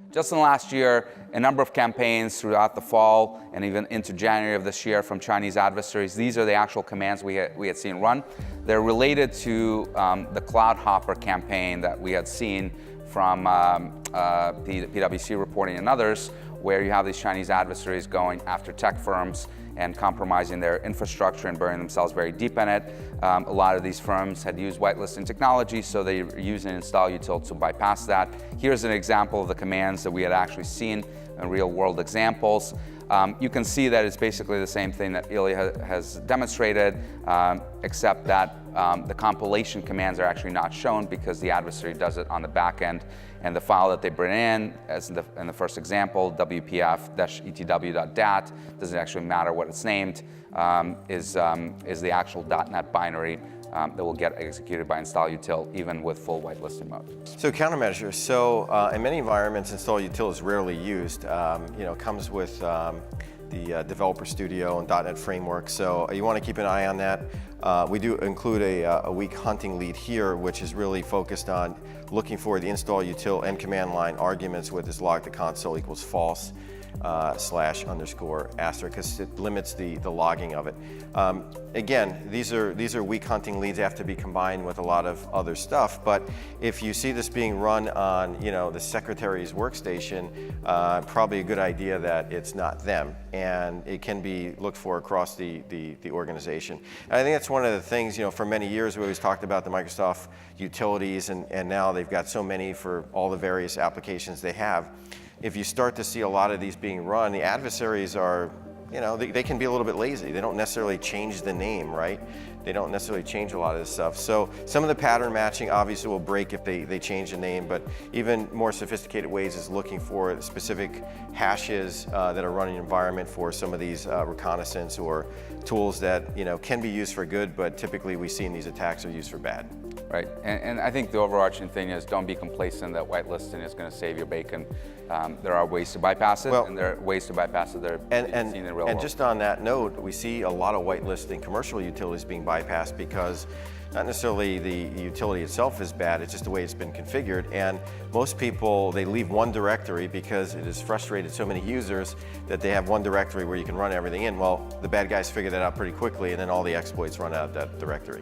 Just in the last year, a number of campaigns throughout the fall and even into January of this year from Chinese adversaries. These are the actual commands we had seen run. They're related to the Cloud Hopper campaign that we had seen from PwC reporting and others, where you have these Chinese adversaries going after tech firms and compromising their infrastructure and burying themselves very deep in it. A lot of these firms had used whitelisting technology, so they use an install util to bypass that. Here's an example of the commands that we had actually seen in real world examples. You can see that it's basically the same thing that Ilya has demonstrated, except that the compilation commands are actually not shown because the adversary does it on the back end. And the file that they bring in, as in the first example, wpf-etw.dat, doesn't actually matter what it's named, is the actual .NET binary that will get executed by install util even with full whitelisting mode. So countermeasures. So in many environments, install util is rarely used. It comes with the Developer Studio and .NET Framework, so you want to keep an eye on that. We do include a weak hunting lead here, which is really focused on looking for the install util and command line arguments with this log to console equals false / ***, because it limits the logging of it. Again, these are weak hunting leads, have to be combined with a lot of other stuff, but if you see this being run on the secretary's workstation, probably a good idea that it's not them, and it can be looked for across the organization. And I think that's one of the things, for many years we always talked about the Microsoft utilities, and now they've got so many for all the various applications they have. If you start to see a lot of these being run, the adversaries are, they can be a little bit lazy. They don't necessarily change the name, right? They don't necessarily change a lot of this stuff. So some of the pattern matching obviously will break if they change the name, but even more sophisticated ways is looking for specific hashes that are running environment for some of these reconnaissance or tools that can be used for good, but typically we see in these attacks are used for bad. Right, and I think the overarching thing is don't be complacent that whitelisting is going to save your bacon. There are ways to bypass it, and there are ways to bypass it that are seen in the real world. And just on that note, we see a lot of whitelisting commercial utilities being bypassed because not necessarily the utility itself is bad, it's just the way it's been configured. And most people, they leave one directory because it has frustrated so many users that they have one directory where you can run everything in. Well, the bad guys figure that out pretty quickly, and then all the exploits run out of that directory.